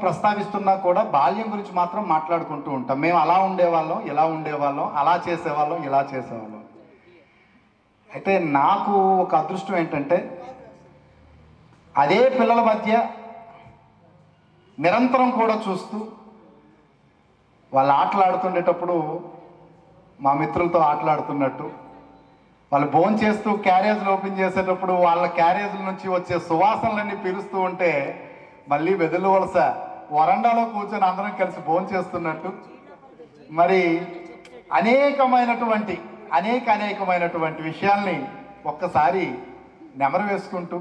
ప్రస్తావిస్తున్నా కూడా బాల్యం గురించి మాత్రం మాట్లాడుకుంటూ ఉంటాం. మేము అలా ఉండేవాళ్ళం, ఇలా ఉండేవాళ్ళం, అలా చేసేవాళ్ళం, ఇలా చేసేవాళ్ళం. అయితే నాకు ఒక అదృష్టం ఏంటంటే అదే పిల్లల మధ్య నిరంతరం కూడా చూస్తూ వాళ్ళు ఆటలాడుతుండేటప్పుడు మా మిత్రులతో ఆటలాడుతున్నట్టు, వాళ్ళు భోజనం చేస్తూ క్యారేజ్లు ఓపెన్ చేసేటప్పుడు వాళ్ళ క్యారేజ్ల నుంచి వచ్చే సువాసనలన్నీ పీలుస్తూ ఉంటే మళ్ళీ వెదులు వలస వరండాలో కూర్చొని అందరం కలిసి భోజనం చేస్తున్నట్టు, మరి అనేకమైనటువంటి విషయాల్ని ఒక్కసారి నెమరు వేసుకుంటూ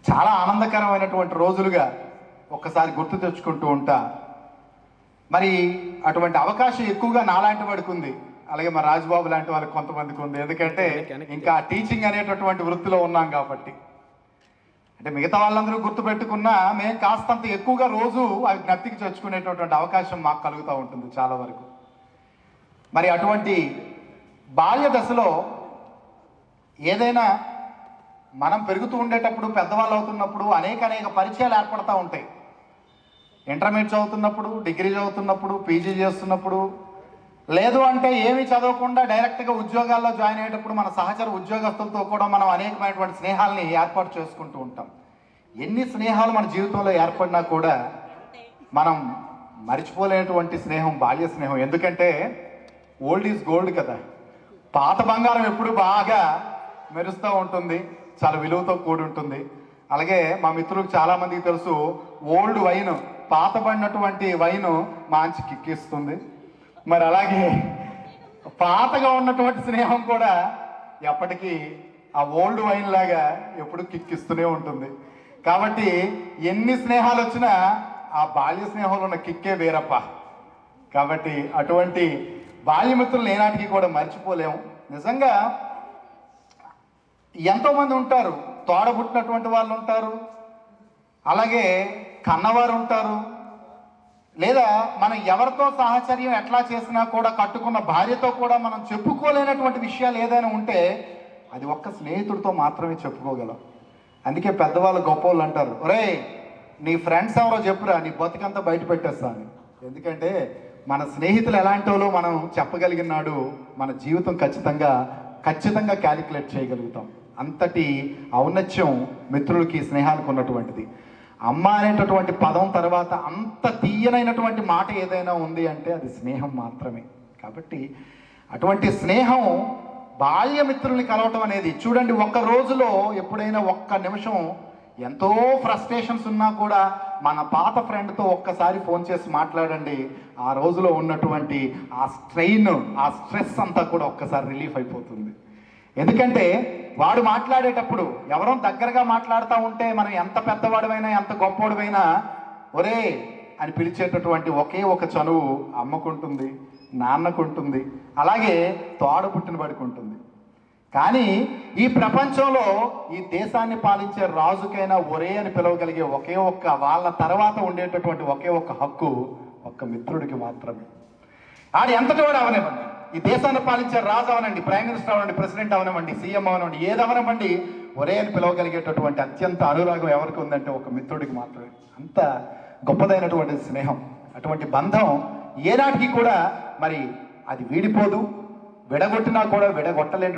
చాలా ఆనందకరమైనటువంటి రోజులుగా ఒక్కసారి గుర్తు తెచ్చుకుంటూ ఉంటా. మరి అటువంటి అవకాశం ఎక్కువగా నాలాంటి వాడికి ఉంది, అలాగే మా రాజుబాబు లాంటి వాళ్ళకి కొంతమందికి ఉంది. ఎందుకంటే ఇంకా టీచింగ్ అనేటటువంటి వృత్తిలో ఉన్నాం కాబట్టి. అంటే మిగతా వాళ్ళందరూ గుర్తుపెట్టుకున్నా మేము కాస్తంత ఎక్కువగా రోజు అవి జ్ఞప్తికి తెచ్చుకునేటటువంటి అవకాశం మాకు కలుగుతూ ఉంటుంది చాలా వరకు. మరి అటువంటి బాల్య దశలో ఏదైనా మనం పెరుగుతూ ఉండేటప్పుడు, పెద్దవాళ్ళు అవుతున్నప్పుడు అనేక పరిచయాలు ఏర్పడతా ఉంటాయి. ఇంటర్మీడియట్ చదువుతున్నప్పుడు, డిగ్రీ చదువుతున్నప్పుడు, పీజీ చేస్తున్నప్పుడు, లేదు అంటే ఏమీ చదవకుండా డైరెక్ట్గా ఉద్యోగాల్లో జాయిన్ అయ్యేటప్పుడు మన సహచర ఉద్యోగస్తులతో కూడా మనం అనేకమైనటువంటి స్నేహాలని ఏర్పాటు చేసుకుంటూ ఉంటాం. ఎన్ని స్నేహాలు మన జీవితంలో ఏర్పడినా కూడా మనం మర్చిపోలేనటువంటి స్నేహం బాల్య స్నేహం. ఎందుకంటే ఓల్డ్ ఈజ్ గోల్డ్ కదా, పాత బంగారం ఎప్పుడు బాగా మెరుస్తూ ఉంటుంది, చాలా విలువతో కూడి ఉంటుంది. అలాగే మా మిత్రులకు చాలామందికి తెలుసు, ఓల్డ్ వైన్, పాతబడినటువంటి వైన్ మంచి కిక్కిస్తుంది. మరి అలాగే పాతగా ఉన్నటువంటి స్నేహం కూడా ఎప్పటికీ ఆ ఓల్డ్ వైన్ లాగా ఎప్పుడు కిక్కిస్తూనే ఉంటుంది. కాబట్టి ఎన్ని స్నేహాలు వచ్చినా ఆ బాల్య స్నేహంలో ఉన్న కిక్కే వేరప్ప. కాబట్టి అటువంటి బాల్యమిత్రులు ఏనాటికి కూడా మర్చిపోలేము. నిజంగా ఎంతోమంది ఉంటారు, తోడబుట్టినటువంటి వాళ్ళు ఉంటారు, అలాగే కన్నవారు ఉంటారు, లేదా మనం ఎవరితో సాహచర్యం ఎట్లా చేసినా కూడా కట్టుకున్న భార్యతో కూడా మనం చెప్పుకోలేనటువంటి విషయాలు ఏదైనా ఉంటే అది ఒక్క స్నేహితుడితో మాత్రమే చెప్పుకోగలం. అందుకే పెద్దవాళ్ళు గొప్పవాళ్ళు అంటారు, ఒరే నీ ఫ్రెండ్స్ ఎవరో చెప్పురా, నీ బతుకంతా బయట పెట్టేస్తాను. ఎందుకంటే మన స్నేహితులు ఎలాంటి వాళ్ళు మనం చెప్పగలిగినాడు మన జీవితం ఖచ్చితంగా క్యాలిక్యులేట్ చేయగలుగుతాం. అంతటి ఔన్నత్యం మిత్రులకి, స్నేహానికి ఉన్నటువంటిది. అమ్మ అనేటటువంటి పదం తర్వాత అంత తీయనైనటువంటి మాట ఏదైనా ఉంది అంటే అది స్నేహం మాత్రమే. కాబట్టి అటువంటి స్నేహం బాల్యమిత్రుల్ని కలవటం అనేది, చూడండి, ఒక్క రోజులో ఎప్పుడైనా ఒక్క నిమిషం ఎంతో ఫ్రస్ట్రేషన్స్ ఉన్నా కూడా మన పాత ఫ్రెండ్తో ఒక్కసారి ఫోన్ చేసి మాట్లాడండి, ఆ రోజులో ఉన్నటువంటి ఆ స్ట్రెయిన్, ఆ స్ట్రెస్ అంతా కూడా ఒక్కసారి రిలీఫ్ అయిపోతుంది. ఎందుకంటే వాడు మాట్లాడేటప్పుడు ఎవరో దగ్గరగా మాట్లాడుతూ ఉంటే మనం ఎంత పెద్దవాడివైనా ఎంత గొప్పవాడివైనా ఒరే అని పిలిచేటటువంటి ఒకే ఒక చనువు అమ్మకుంటుంది, నాన్నకుంటుంది, అలాగే తోడ పుట్టిన బడికి ఉంటుంది. కానీ ఈ ప్రపంచంలో ఈ దేశాన్ని పాలించే రాజుకైనా ఒరే అని పిలవగలిగే ఒకే ఒక్క, వాళ్ళ తర్వాత ఉండేటటువంటి ఒకే ఒక్క హక్కు ఒక్క మిత్రుడికి మాత్రమే. ఆడు ఎంతటి వాడు అవనివ్వండి, ఈ దేశాన్ని పాలించే రాజు అవనండి, ప్రైమ్ మినిస్టర్ అవనండి, ప్రెసిడెంట్ అవనివ్వండి, సీఎం అవనివ్వండి, ఏదవనివ్వండి, ఒరే అని పిలవగలిగేటటువంటి అత్యంత అనురాగం ఎవరికి ఉందంటే ఒక మిత్రుడికి మాత్రమే. అంత గొప్పదైనటువంటి స్నేహం, అటువంటి బంధం ఏనాటికి కూడా మరి అది వీడిపోదు, విడగొట్టినా కూడా విడగొట్టలేని